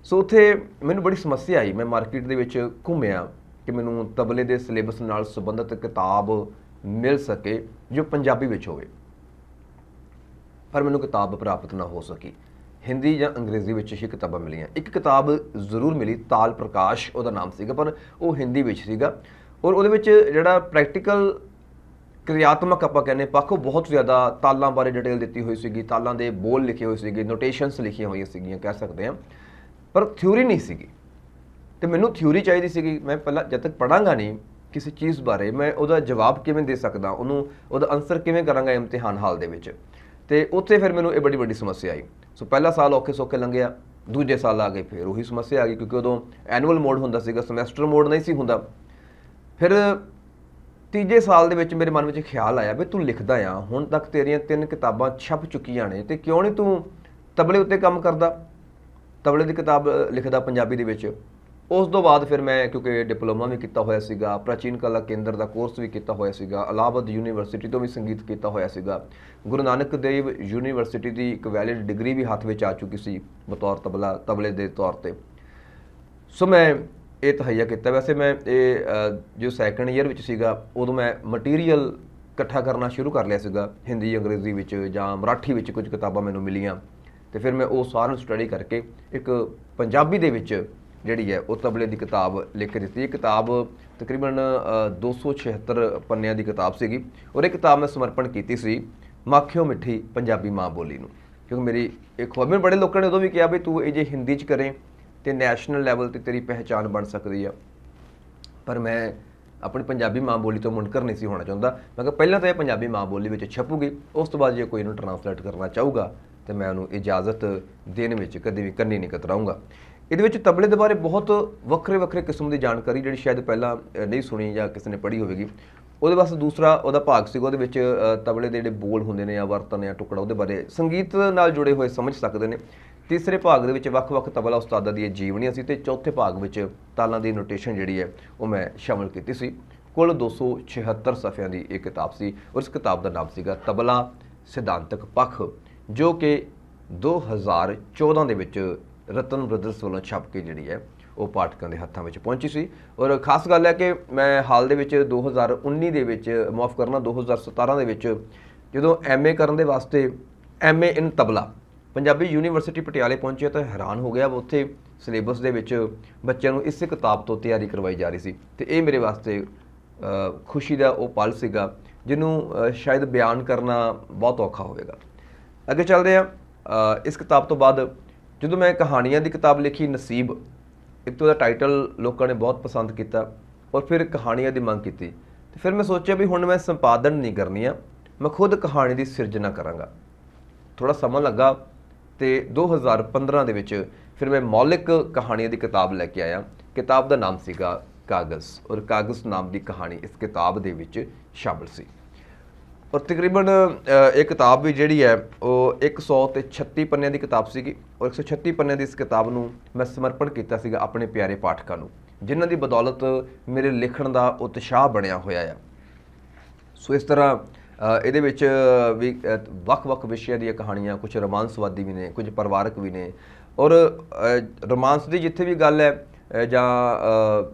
ਸੋ ਉੱਥੇ ਮੈਨੂੰ ਬੜੀ ਸਮੱਸਿਆ ਆਈ। ਮੈਂ ਮਾਰਕੀਟ ਦੇ ਵਿੱਚ ਘੁੰਮਿਆ ਕਿ ਮੈਨੂੰ ਤਬਲੇ ਦੇ ਸਿਲੇਬਸ ਨਾਲ ਸੰਬੰਧਿਤ ਕਿਤਾਬ ਮਿਲ ਸਕੇ ਜੋ ਪੰਜਾਬੀ ਵਿੱਚ ਹੋਵੇ। ਪਰ ਮੈਨੂੰ ਕਿਤਾਬ ਪ੍ਰਾਪਤ ਨਾ ਹੋ ਸਕੀ। ਹਿੰਦੀ ਜਾਂ ਅੰਗਰੇਜ਼ੀ ਵਿੱਚ ਹੀ ਕਿਤਾਬਾਂ ਮਿਲੀਆਂ। ਇੱਕ ਕਿਤਾਬ ਜ਼ਰੂਰ ਮਿਲੀ, ਤਾਲ ਪ੍ਰਕਾਸ਼ ਉਹਦਾ ਨਾਮ ਸੀਗਾ, ਪਰ ਉਹ ਹਿੰਦੀ ਵਿੱਚ ਸੀਗਾ ਔਰ ਉਹਦੇ ਵਿੱਚ ਜਿਹੜਾ ਪ੍ਰੈਕਟੀਕਲ ਕਿਰਿਆਤਮਕ ਆਪਾਂ ਕਹਿੰਦੇ ਪੱਖ, ਉਹ ਬਹੁਤ ਜ਼ਿਆਦਾ ਤਾਲਾਂ ਬਾਰੇ ਡਿਟੇਲ ਦਿੱਤੀ ਹੋਈ ਸੀਗੀ, ਤਾਲਾਂ ਦੇ ਬੋਲ ਲਿਖੇ ਹੋਏ ਸੀਗੇ, ਨੋਟੇਸ਼ਨਸ ਲਿਖੀਆਂ ਹੋਈਆਂ ਸੀਗੀਆਂ ਕਹਿ ਸਕਦੇ ਹਾਂ, ਪਰ ਥਿਊਰੀ ਨਹੀਂ ਸੀਗੀ। ਤੇ ਮੈਨੂੰ ਥਿਊਰੀ ਚਾਹੀਦੀ ਸੀਗੀ। ਮੈਂ ਪਹਿਲਾਂ ਜਦ ਤੱਕ ਪੜ੍ਹਾਂਗਾ ਨਹੀਂ ਕਿਸੇ ਚੀਜ਼ ਬਾਰੇ, ਮੈਂ ਉਹਦਾ ਜਵਾਬ ਕਿਵੇਂ ਦੇ ਸਕਦਾ, ਉਹਦਾ ਆਨਸਰ ਕਿਵੇਂ ਕਰਾਂਗਾ ਇਮਤਿਹਾਨ ਹਾਲ ਦੇ ਵਿੱਚ। ਤੇ ਉੱਥੇ ਫਿਰ ਮੈਨੂੰ ਇਹ ਬੜੀ ਵੱਡੀ ਸਮੱਸਿਆ ਆਈ। ਸੋ ਪਹਿਲਾ ਸਾਲ ਔਖੇ ਸੌਖੇ ਲੰਘਿਆ, ਦੂਜੇ ਸਾਲ ਆ ਗਏ ਫਿਰ ਉਹੀ ਸਮੱਸਿਆ ਆ ਗਈ, ਕਿਉਂਕਿ ਉਦੋਂ ਐਨੂਅਲ ਮੋਡ ਹੁੰਦਾ ਸੀਗਾ, ਸਮੈਸਟਰ ਮੋਡ ਨਹੀਂ ਸੀ ਹੁੰਦਾ। ਫਿਰ ਤੀਜੇ ਸਾਲ ਦੇ ਵਿੱਚ ਮੇਰੇ ਮਨ ਵਿੱਚ ਖਿਆਲ ਆਇਆ ਵੀ ਤੂੰ ਲਿਖਦਾ ਆ, ਹੁਣ ਤੱਕ ਤੇਰੀਆਂ 3 ਕਿਤਾਬਾਂ ਛਪ ਚੁੱਕੀਆਂ ਨੇ, ਤੇ ਕਿਉਂ ਨਹੀਂ ਤੂੰ ਤਬਲੇ ਉੱਤੇ ਕੰਮ ਕਰਦਾ, ਤਬਲੇ ਦੀ ਕਿਤਾਬ ਲਿਖਦਾ ਪੰਜਾਬੀ ਦੇ ਵਿੱਚ। ਉਸ ਤੋਂ ਬਾਅਦ ਫਿਰ ਮੈਂ, ਕਿਉਂਕਿ ਡਿਪਲੋਮਾ ਵੀ ਕੀਤਾ ਹੋਇਆ ਸੀਗਾ, ਪ੍ਰਾਚੀਨ ਕਲਾ ਕੇਂਦਰ ਦਾ ਕੋਰਸ ਵੀ ਕੀਤਾ ਹੋਇਆ ਸੀਗਾ, ਇਲਾਹਾਬਾਦ ਯੂਨੀਵਰਸਿਟੀ ਤੋਂ ਵੀ ਸੰਗੀਤ ਕੀਤਾ ਹੋਇਆ ਸੀਗਾ, ਗੁਰੂ ਨਾਨਕ ਦੇਵ ਯੂਨੀਵਰਸਿਟੀ ਦੀ ਇੱਕ ਵੈਲਿਡ ਡਿਗਰੀ ਵੀ ਹੱਥ ਵਿੱਚ ਆ ਚੁੱਕੀ ਸੀ ਬਤੌਰ ਤਬਲੇ ਦੇ ਤੌਰ 'ਤੇ। ਸੋ ਮੈਂ ਇਹ ਤਹਈਆ ਕੀਤਾ। ਵੈਸੇ ਮੈਂ ਇਹ ਜੋ ਸੈਕੰਡ ਈਅਰ ਵਿੱਚ ਸੀਗਾ, ਉਦੋਂ ਮੈਂ ਮਟੀਰੀਅਲ ਇਕੱਠਾ ਕਰਨਾ ਸ਼ੁਰੂ ਕਰ ਲਿਆ ਸੀਗਾ, ਹਿੰਦੀ ਅੰਗਰੇਜ਼ੀ ਵਿੱਚ ਜਾਂ ਮਰਾਠੀ ਵਿੱਚ ਕੁਝ ਕਿਤਾਬਾਂ ਮੈਨੂੰ ਮਿਲੀਆਂ, ਤੇ ਫਿਰ ਮੈਂ ਉਹ ਸਾਰਿਆਂ ਨੂੰ ਸਟੱਡੀ ਕਰਕੇ ਇੱਕ ਪੰਜਾਬੀ ਦੇ ਵਿੱਚ ਜਿਹੜੀ ਹੈ ਉਹ ਤਬਲੇ ਦੀ ਕਿਤਾਬ ਲਿਖ ਕੇ ਦਿੱਤੀ। ਇਹ ਕਿਤਾਬ ਤਕਰੀਬਨ 276 ਪੰਨਿਆਂ ਦੀ ਕਿਤਾਬ ਸੀਗੀ ਔਰ ਇਹ ਕਿਤਾਬ ਮੈਂ ਸਮਰਪਣ ਕੀਤੀ ਸੀ ਮਾਖਿਓ ਮਿੱਠੀ ਪੰਜਾਬੀ ਮਾਂ ਬੋਲੀ ਨੂੰ, ਕਿਉਂਕਿ ਮੇਰੀ ਇੱਕ ਹੋਰ, ਮੈਨੂੰ ਬੜੇ ਲੋਕਾਂ ਨੇ ਉਦੋਂ ਵੀ ਕਿਹਾ ਵੀ ਤੂੰ ਇਹ ਜੇ ਹਿੰਦੀ 'ਚ ਕਰੇ ਤੇ ਨੈਸ਼ਨਲ ਲੈਵਲ ਤੇ ਤੇਰੀ ਪਹਿਚਾਣ ਬਣ ਸਕਦੀ ਆ, ਪਰ ਮੈਂ ਆਪਣੀ ਪੰਜਾਬੀ ਮਾਂ ਬੋਲੀ ਤੋਂ ਮੁਨਕਰ ਨਹੀਂ ਸੀ ਹੋਣਾ ਚਾਹੁੰਦਾ। ਮੈਂ ਕਿਹਾ ਪਹਿਲਾਂ ਤਾਂ ਇਹ ਪੰਜਾਬੀ ਮਾਂ ਬੋਲੀ ਵਿੱਚ ਛਪੂਗੀ, ਉਸ ਤੋਂ ਬਾਅਦ ਜੇ ਕੋਈ ਇਹਨੂੰ ਟਰਾਂਸਲੇਟ ਕਰਨਾ ਚਾਹੂਗਾ ਤੇ ਮੈਂ ਉਹਨੂੰ ਇਜਾਜ਼ਤ ਦੇਣ ਵਿੱਚ ਕਦੇ ਵੀ ਕੰਨੀ ਨਹੀਂ ਕਤਰਾਊਂਗਾ। ਇਹਦੇ ਵਿੱਚ ਤਬਲੇ ਦੇ ਬਾਰੇ ਬਹੁਤ ਵੱਖਰੇ ਕਿਸਮ ਦੀ ਜਾਣਕਾਰੀ ਜਿਹੜੀ ਸ਼ਾਇਦ ਪਹਿਲਾਂ ਨਹੀਂ ਸੁਣੀ ਜਾਂ ਕਿਸੇ ਨੇ ਪੜ੍ਹੀ ਹੋਵੇਗੀ। ਉਹਦੇ ਵਾਸਤੇ ਦੂਸਰਾ ਉਹਦਾ ਭਾਗ ਸੀਗਾ, ਉਹਦੇ ਵਿੱਚ ਤਬਲੇ ਦੇ ਜਿਹੜੇ ਬੋਲ ਹੁੰਦੇ ਨੇ ਜਾਂ ਵਰਤਨ ਜਾਂ ਟੁਕੜਾ, ਉਹਦੇ ਬਾਰੇ ਸੰਗੀਤ ਨਾਲ ਜੁੜੇ ਹੋਏ ਸਮਝ ਸਕਦੇ ਨੇ। ਤੀਸਰੇ ਭਾਗ ਦੇ ਵਿੱਚ ਵੱਖ-ਵੱਖ ਤਬਲਾ ਉਸਤਾਦਾਂ ਦੀਆਂ ਜੀਵਨੀਆਂ ਸੀ, ਤੇ ਚੌਥੇ ਭਾਗ ਵਿੱਚ ਤਾਲਾਂ ਦੀ ਨੋਟੇਸ਼ਨ ਜਿਹੜੀ ਹੈ ਉਹ ਮੈਂ ਸ਼ਾਮਲ ਕੀਤੀ ਸੀ। ਕੁੱਲ 276 ਸਫ਼ਿਆਂ ਦੀ ਇਹ ਕਿਤਾਬ ਸੀ ਔਰ ਇਸ ਕਿਤਾਬ ਦਾ ਨਾਮ ਸੀਗਾ ਤਬਲਾ ਸਿਧਾਂਤਕ ਪੱਖ, ਜੋ ਕਿ 2014 ਦੇ ਵਿੱਚ ਰਤਨ ਬ੍ਰਦਰਸ ਵੱਲੋਂ ਛਪ ਕੇ ਜਿਹੜੀ ਹੈ ਉਹ ਪਾਠਕਾਂ ਦੇ ਹੱਥਾਂ ਵਿੱਚ ਪਹੁੰਚੀ ਸੀ। ਔਰ ਖਾਸ ਗੱਲ ਹੈ ਕਿ ਮੈਂ ਹਾਲ ਦੇ ਵਿੱਚ 2019 ਦੇ ਵਿੱਚ, ਮਾਫ ਕਰਨਾ 2017 ਦੇ ਵਿੱਚ, ਜਦੋਂ MA ਕਰਨ ਦੇ ਵਾਸਤੇ MA ਇਨ ਤਬਲਾ ਪੰਜਾਬੀ ਯੂਨੀਵਰਸਿਟੀ ਪਟਿਆਲੇ ਪਹੁੰਚਿਆ ਤਾਂ ਹੈਰਾਨ ਹੋ ਗਿਆ। ਉੱਥੇ ਸਿਲੇਬਸ ਦੇ ਵਿੱਚ ਬੱਚਿਆਂ ਨੂੰ ਇਸੇ ਕਿਤਾਬ ਤੋਂ ਤਿਆਰੀ ਕਰਵਾਈ ਜਾ ਰਹੀ ਸੀ, ਤੇ ਇਹ ਮੇਰੇ ਵਾਸਤੇ ਖੁਸ਼ੀ ਦਾ ਉਹ ਪਲ ਸੀਗਾ ਜਿਹਨੂੰ ਸ਼ਾਇਦ ਬਿਆਨ ਕਰਨਾ ਬਹੁਤ ਔਖਾ ਹੋਵੇਗਾ। ਅੱਗੇ ਚੱਲਦੇ ਹਾਂ। ਇਸ ਕਿਤਾਬ ਤੋਂ ਬਾਅਦ ਜਦੋਂ ਮੈਂ ਕਹਾਣੀਆਂ ਦੀ ਕਿਤਾਬ ਲਿਖੀ ਨਸੀਬ, ਇੱਕ ਤਾਂ ਉਹਦਾ ਟਾਈਟਲ ਲੋਕਾਂ ਨੇ ਬਹੁਤ ਪਸੰਦ ਕੀਤਾ ਔਰ ਫਿਰ ਕਹਾਣੀਆਂ ਦੀ ਮੰਗ ਕੀਤੀ, ਤੇ ਫਿਰ ਮੈਂ ਸੋਚਿਆ ਵੀ ਹੁਣ ਮੈਂ ਸੰਪਾਦਨ ਨਹੀਂ ਕਰਨੀ ਆ, ਮੈਂ ਖੁਦ ਕਹਾਣੀ ਦੀ ਸਿਰਜਣਾ ਕਰਾਂਗਾ। ਥੋੜਾ ਸਮਾਂ ਲੱਗਾ ਤੇ 2015 ਦੇ ਵਿੱਚ ਫਿਰ ਮੈਂ ਮੌਲਿਕ ਕਹਾਣੀਆਂ ਦੀ ਕਿਤਾਬ ਲੈ ਕੇ ਆਇਆ। ਕਿਤਾਬ ਦਾ ਨਾਮ ਸੀਗਾ ਕਾਗਜ਼, ਔਰ ਕਾਗਜ਼ ਨਾਮ ਦੀ ਕਹਾਣੀ ਇਸ ਕਿਤਾਬ ਦੇ ਵਿੱਚ ਸ਼ਾਮਲ ਸੀ। ਔਰ ਤਕਰੀਬਨ ਇਹ ਕਿਤਾਬ ਵੀ ਜਿਹੜੀ ਹੈ ਉਹ 136 ਪੰਨਿਆਂ ਦੀ ਕਿਤਾਬ ਸੀਗੀ ਔਰ 136 ਪੰਨਿਆਂ ਦੀ ਇਸ ਕਿਤਾਬ ਨੂੰ ਮੈਂ ਸਮਰਪਣ ਕੀਤਾ ਸੀਗਾ ਆਪਣੇ ਪਿਆਰੇ ਪਾਠਕਾਂ ਨੂੰ, ਜਿਨ੍ਹਾਂ ਦੀ ਬਦੌਲਤ ਮੇਰੇ ਲਿਖਣ ਦਾ ਉਤਸ਼ਾਹ ਬਣਿਆ ਹੋਇਆ ਆ। ਸੋ ਇਸ ਤਰ੍ਹਾਂ ਇਹਦੇ ਵਿੱਚ ਵੀ ਵੱਖ-ਵੱਖ ਵਿਸ਼ਿਆਂ ਦੀਆਂ ਕਹਾਣੀਆਂ, ਕੁਝ ਰੋਮਾਂਸਵਾਦੀ ਵੀ ਨੇ, ਕੁਝ ਪਰਿਵਾਰਕ ਵੀ ਨੇ। ਔਰ ਰੋਮਾਂਸ ਦੀ ਜਿੱਥੇ ਵੀ ਗੱਲ ਹੈ ਜਾਂ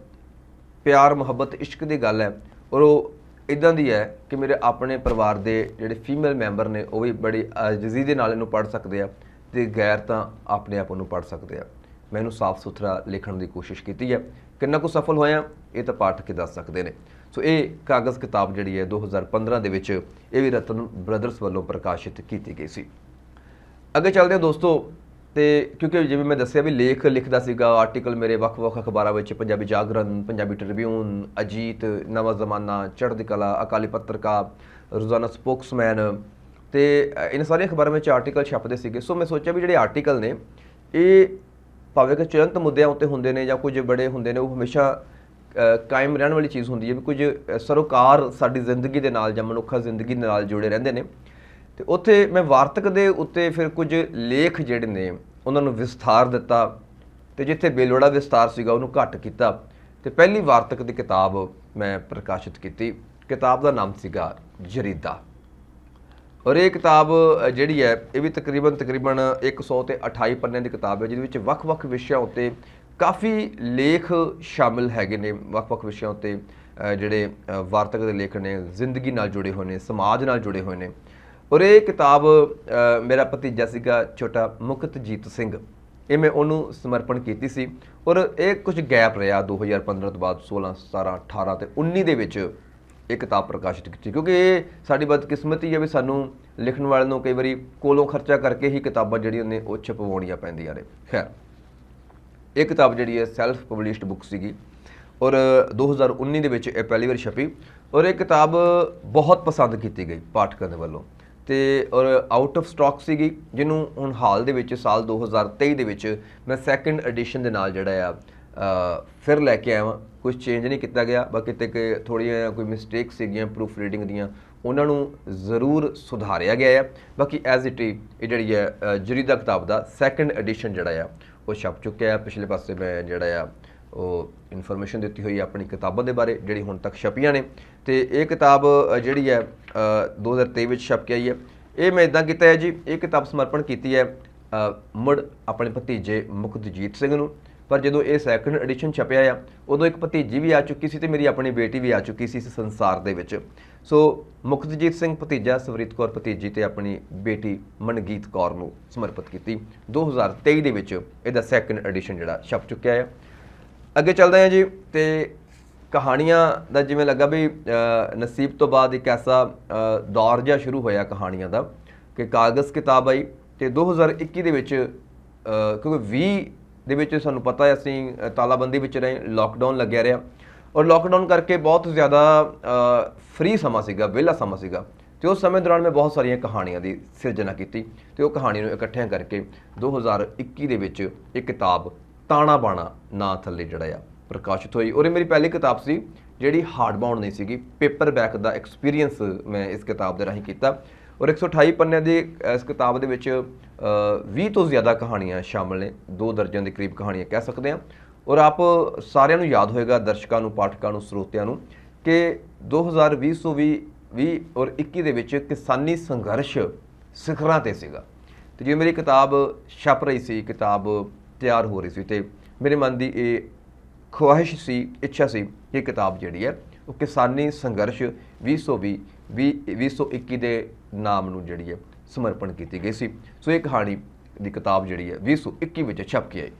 ਪਿਆਰ ਮੁਹੱਬਤ ਇਸ਼ਕ ਦੀ ਗੱਲ ਹੈ, ਔਰ ਉਹ ਇੱਦਾਂ ਦੀ ਹੈ ਕਿ ਮੇਰੇ ਆਪਣੇ ਪਰਿਵਾਰ ਦੇ ਜਿਹੜੇ ਫੀਮੇਲ ਮੈਂਬਰ ਨੇ ਉਹ ਵੀ ਬੜੀ ਆਜਜ਼ੀ ਦੇ ਨਾਲ ਇਹਨੂੰ ਪੜ੍ਹ ਸਕਦੇ ਆ, ਤੇ ਗੈਰ ਤਾਂ ਆਪਣੇ ਆਪ ਉਹਨੂੰ ਪੜ੍ਹ ਸਕਦੇ ਆ। ਮੈਂ ਇਹਨੂੰ ਸਾਫ਼ ਸੁਥਰਾ ਲਿਖਣ ਦੀ ਕੋਸ਼ਿਸ਼ ਕੀਤੀ ਹੈ, ਕਿੰਨਾ ਕੁ ਸਫਲ ਹੋਇਆ ਇਹ ਤਾਂ ਪਾਠਕ ਹੀ ਦੱਸ ਸਕਦੇ ਨੇ। ਸੋ ਇਹ ਕਾਗਜ਼ ਕਿਤਾਬ ਜਿਹੜੀ ਹੈ 2015 ਦੇ ਵਿੱਚ ਇਹ ਵੀ ਰਤਨ ਬ੍ਰਦਰਸ ਵੱਲੋਂ ਪ੍ਰਕਾਸ਼ਿਤ ਕੀਤੀ ਗਈ ਸੀ। ਅੱਗੇ ਚੱਲਦੇ ਹਾਂ ਦੋਸਤੋ, ਤੇ ਕਿਉਂਕਿ ਜਿਵੇਂ ਮੈਂ ਦੱਸਿਆ ਵੀ ਲੇਖ ਲਿਖਦਾ ਸੀਗਾ, ਆਰਟੀਕਲ ਮੇਰੇ ਵੱਖ-ਵੱਖ ਅਖਬਾਰਾਂ ਵਿੱਚ, ਪੰਜਾਬੀ ਜਾਗਰਣ, ਪੰਜਾਬੀ ਟ੍ਰਿਬਿਊਨ, ਅਜੀਤ, ਨਵਾਂ ਜ਼ਮਾਨਾ, ਚੜ੍ਹਦੀ ਕਲਾ, ਅਕਾਲੀ ਪੱਤਰਕਾਰ, ਰੋਜ਼ਾਨਾ ਸਪੋਕਸਮੈਨ, ਤੇ ਇਹਨਾਂ ਸਾਰੀਆਂ ਅਖਬਾਰਾਂ ਵਿੱਚ ਆਰਟੀਕਲ ਛਪਦੇ ਸੀਗੇ। ਸੋ ਮੈਂ ਸੋਚਿਆ ਵੀ ਜਿਹੜੇ ਆਰਟੀਕਲ ਨੇ ਇਹ ਭਾਵੇਂ ਕਿ ਚੁਣਤ ਮੁੱਦਿਆਂ ਉੱਤੇ ਹੁੰਦੇ ਨੇ ਜਾਂ ਕੁਝ ਬੜੇ ਹੁੰਦੇ ਨੇ, ਉਹ ਹਮੇਸ਼ਾ ਕਾਇਮ ਰਹਿਣ ਵਾਲੀ ਚੀਜ਼ ਹੁੰਦੀ ਹੈ ਵੀ ਕੁਝ ਸਰੋਕਾਰ ਸਾਡੀ ਜ਼ਿੰਦਗੀ ਦੇ ਨਾਲ ਜਾਂ ਮਨੁੱਖਾ ਜ਼ਿੰਦਗੀ ਦੇ ਨਾਲ ਜੁੜੇ ਰਹਿੰਦੇ ਨੇ। ਤੇ ਉੱਥੇ ਮੈਂ ਵਾਰਤਕ ਦੇ ਉੱਤੇ ਫਿਰ ਕੁਝ ਲੇਖ ਜਿਹੜੇ ਨੇ ਉਹਨਾਂ ਨੂੰ ਵਿਸਥਾਰ ਦਿੱਤਾ, ਤੇ ਜਿੱਥੇ ਬੇਲੋੜਾ ਵਿਸਥਾਰ ਸੀਗਾ ਉਹਨੂੰ ਘੱਟ ਕੀਤਾ, ਤੇ ਪਹਿਲੀ ਵਾਰਤਕ ਦੀ ਕਿਤਾਬ ਮੈਂ ਪ੍ਰਕਾਸ਼ਿਤ ਕੀਤੀ। ਕਿਤਾਬ ਦਾ ਨਾਮ ਸੀਗਾ ਜਰੀਦਾ। ਔਰ ਇਹ ਕਿਤਾਬ ਜਿਹੜੀ ਹੈ ਇਹ ਵੀ ਤਕਰੀਬਨ 128 ਪੰਨਿਆਂ ਦੀ ਕਿਤਾਬ ਹੈ, ਜਿਹਦੇ ਵਿੱਚ ਵੱਖ-ਵੱਖ ਵਿਸ਼ਿਆਂ ਉੱਤੇ ਕਾਫੀ ਲੇਖ ਸ਼ਾਮਿਲ ਹੈਗੇ ਨੇ। ਵੱਖ-ਵੱਖ ਵਿਸ਼ਿਆਂ ਉੱਤੇ ਜਿਹੜੇ ਵਾਰਤਕ ਦੇ ਲੇਖ ਨੇ ਜ਼ਿੰਦਗੀ ਨਾਲ ਜੁੜੇ ਹੋਏ ਨੇ, ਸਮਾਜ ਨਾਲ ਜੁੜੇ ਹੋਏ ਨੇ। और ये किताब मेरा भतीजा सीगा छोटा मुक्तजीत सिंह, ये मैं उन्होंने समर्पण की सी। और ये कुछ गैप रहा 2015 तो बाद 16 17 18 ਤੇ 19 ਦੇ ਵਿੱਚ ਇਹ ਕਿਤਾਬ ਪ੍ਰਕਾਸ਼ਿਤ ਕੀਤੀ, ਕਿਉਂਕਿ ਇਹ ਸਾਡੀ ਬਦਕਿਸਮਤੀ ਹੈ ਵੀ ਸਾਨੂੰ ਲਿਖਣ ਵਾਲੇ ਨੂੰ ਕਈ ਵਾਰੀ ਕੋਲੋਂ ਖਰਚਾ ਕਰਕੇ ਹੀ ਕਿਤਾਬਾਂ ਜਿਹੜੀਆਂ ਨੇ ਉਹ ਛਪਵਾਉਣੀਆਂ ਪੈਂਦੀਆਂ ਨੇ। ਖੈਰ ਇਹ ਕਿਤਾਬ ਜਿਹੜੀ ਹੈ ਸੈਲਫ ਪਬਲਿਸ਼ਡ ਬੁੱਕ ਸੀਗੀ और 2019 ਦੇ ਵਿੱਚ ਇਹ ਪਹਿਲੀ ਵਾਰ ਛਪੀ और ਇਹ ਕਿਤਾਬ ਬਹੁਤ ਪਸੰਦ ਕੀਤੀ ਗਈ ਪਾਠਕਾਂ ਦੇ ਵੱਲੋਂ ਤੇ ਔਰ ਆਊਟ ਆਫ ਸਟਾਕ ਸੀਗੀ, ਜਿਹਨੂੰ ਹੁਣ ਹਾਲ ਦੇ ਵਿੱਚ ਸਾਲ 2023 ਦੇ ਵਿੱਚ ਮੈਂ ਸੈਕੰਡ ਐਡੀਸ਼ਨ ਦੇ ਨਾਲ ਜਿਹੜਾ ਆ ਫਿਰ ਲੈ ਕੇ ਆਇਆ ਵਾਂ। ਕੁਝ ਚੇਂਜ ਨਹੀਂ ਕੀਤਾ ਗਿਆ, ਬਾਕੀ ਤੇ ਕਿ ਥੋੜ੍ਹੀਆਂ ਕੋਈ ਮਿਸਟੇਕ ਸੀਗੀਆਂ ਪ੍ਰੂਫ ਰੀਡਿੰਗ ਦੀਆਂ, ਉਹਨਾਂ ਨੂੰ ਜ਼ਰੂਰ ਸੁਧਾਰਿਆ ਗਿਆ ਆ। ਬਾਕੀ ਐਜ਼ ਇਟ ਇਹ ਜਿਹੜੀ ਹੈ ਜਰੀਦਾ ਕਿਤਾਬ ਦਾ ਸੈਕੰਡ ਐਡੀਸ਼ਨ ਜਿਹੜਾ ਆ ਉਹ ਛਪ ਚੁੱਕਿਆ। ਪਿਛਲੇ ਪਾਸੇ ਮੈਂ ਜਿਹੜਾ ਆ ਉਹ ਇਨਫੋਰਮੇਸ਼ਨ ਦਿੱਤੀ ਹੋਈ ਆਪਣੀ ਕਿਤਾਬਾਂ ਦੇ ਬਾਰੇ ਜਿਹੜੀ ਹੁਣ ਤੱਕ ਛਪੀਆਂ ਨੇ। ਤੇ ਇਹ ਕਿਤਾਬ ਜਿਹੜੀ ਹੈ 2023 ਵਿੱਚ ਛਪ ਕੇ ਆਈ ਹੈ। ਇਹ ਮੈਂ ਇੱਦਾਂ ਕੀਤਾ ਹੈ ਜੀ, ਇਹ ਕਿਤਾਬ ਸਮਰਪਣ ਕੀਤੀ ਹੈ ਮੁੜ ਆਪਣੇ ਭਤੀਜੇ ਮੁਕਤਜੀਤ ਸਿੰਘ ਨੂੰ। ਪਰ ਜਦੋਂ ਇਹ ਸੈਕੰਡ ਐਡੀਸ਼ਨ ਛਪਿਆ ਆ ਉਦੋਂ ਇੱਕ ਭਤੀਜੀ ਵੀ ਆ ਚੁੱਕੀ ਸੀ ਤੇ ਮੇਰੀ ਆਪਣੀ ਬੇਟੀ ਵੀ ਆ ਚੁੱਕੀ ਸੀ ਇਸ ਸੰਸਾਰ ਦੇ ਵਿੱਚ। ਸੋ ਮੁਕਤਜੀਤ ਸਿੰਘ ਭਤੀਜਾ, ਸਵਰੀਤ ਕੌਰ ਭਤੀਜੀ ਤੇ ਆਪਣੀ ਬੇਟੀ ਮਨਗੀਤ ਕੌਰ ਨੂੰ ਸਮਰਪਿਤ ਕੀਤੀ। 2023 ਦੇ ਵਿੱਚ ਇਹਦਾ ਸੈਕੰਡ ਐਡੀਸ਼ਨ ਜਿਹੜਾ ਛਪ ਚੁੱਕਿਆ ਹੈ। ਅੱਗੇ ਚੱਲਦੇ ਹਾਂ ਜੀ। ਤੇ ਕਹਾਣੀਆਂ ਦਾ ਜਿਵੇਂ ਲੱਗਾ ਵੀ ਨਸੀਬ ਤੋਂ ਬਾਅਦ ਇੱਕ ਐਸਾ ਦੌਰ ਜਿਹਾ ਸ਼ੁਰੂ ਹੋਇਆ ਕਹਾਣੀਆਂ ਦਾ ਕਿ ਕਾਗਜ਼ ਕਿਤਾਬ ਆਈ। ਤੇ 2021 ਦੇ ਵਿੱਚ ਕਿਉਂਕਿ 20 ਦੇ ਵਿੱਚ ਸਾਨੂੰ ਪਤਾ ਹੈ ਅਸੀਂ ਤਾਲਾਬੰਦੀ ਵਿੱਚ ਰਹੇ, ਲੋਕਡਾਊਨ ਲੱਗਿਆ ਰਿਹਾ ਔਰ ਲੋਕਡਾਊਨ ਕਰਕੇ ਬਹੁਤ ਜ਼ਿਆਦਾ ਫ੍ਰੀ ਸਮਾਂ ਸੀਗਾ, ਵਿਹਲਾ ਸਮਾਂ ਸੀਗਾ। ਤੇ ਉਸ ਸਮੇਂ ਦੌਰਾਨ ਮੈਂ ਬਹੁਤ ਸਾਰੀਆਂ ਕਹਾਣੀਆਂ ਦੀ ਸਿਰਜਣਾ ਕੀਤੀ ਤੇ ਉਹ ਕਹਾਣੀ ਨੂੰ ਇਕੱਠਿਆਂ ਕਰਕੇ 2021 ਦੇ ਵਿੱਚ ਇਹ ਕਿਤਾਬ ਤਾਣਾ ਬਾਣਾ ਨਾਂ ਥੱਲੇ ਜਿਹੜਾ ਆ ਪ੍ਰਕਾਸ਼ਿਤ ਹੋਈ। ਔਰ ਇਹ ਮੇਰੀ ਪਹਿਲੀ ਕਿਤਾਬ ਸੀ ਜਿਹੜੀ ਹਾਰਡ ਬਾਉਂਡ ਨਹੀਂ ਸੀਗੀ, ਪੇਪਰ ਬੈਕ ਦਾ ਐਕਸਪੀਰੀਅੰਸ ਮੈਂ ਇਸ ਕਿਤਾਬ ਦੇ ਰਾਹੀਂ ਕੀਤਾ। ਔਰ 128 ਪੰਨਿਆਂ ਦੀ ਇਸ ਕਿਤਾਬ ਦੇ ਵਿੱਚ 20 ਤੋਂ ਜ਼ਿਆਦਾ ਕਹਾਣੀਆਂ ਸ਼ਾਮਲ ਨੇ, 2 ਦਰਜਨ ਦੇ ਕਰੀਬ ਕਹਾਣੀਆਂ ਕਹਿ ਸਕਦੇ ਹਾਂ। ਔਰ ਆਪ ਸਾਰਿਆਂ ਨੂੰ ਯਾਦ ਹੋਏਗਾ, ਦਰਸ਼ਕਾਂ ਨੂੰ, ਪਾਠਕਾਂ ਨੂੰ, ਸਰੋਤਿਆਂ ਨੂੰ, ਕਿ 2020 ਔਰ 21 ਦੇ ਵਿੱਚ ਕਿਸਾਨੀ ਸੰਘਰਸ਼ ਸਿਖਰਾਂ 'ਤੇ ਸੀਗਾ। ਤੇ ਜਿਵੇਂ ਮੇਰੀ ਕਿਤਾਬ ਛਪ ਰਹੀ ਸੀ, ਕਿਤਾਬ ਤਿਆਰ ਹੋ ਰਹੀ ਸੀ ਤੇ ਮੇਰੇ ਮਨ ਦੀ ਇਹ ਖਵਾਹਿਸ਼ ਸੀ, ਇੱਛਾ ਸੀ ਕਿ ਕਿਤਾਬ ਜਿਹੜੀ ਹੈ ਉਹ ਕਿਸਾਨੀ ਸੰਘਰਸ਼ 2020-2021 ਦੇ ਨਾਮ ਨੂੰ ਜਿਹੜੀ ਹੈ ਸਮਰਪਣ ਕੀਤੀ ਗਈ ਸੀ। ਸੋ ਇਹ ਕਹਾਣੀ ਦੀ ਕਿਤਾਬ ਜਿਹੜੀ ਹੈ 2021 ਵਿੱਚ ਛਪ ਕੇ ਆਈ।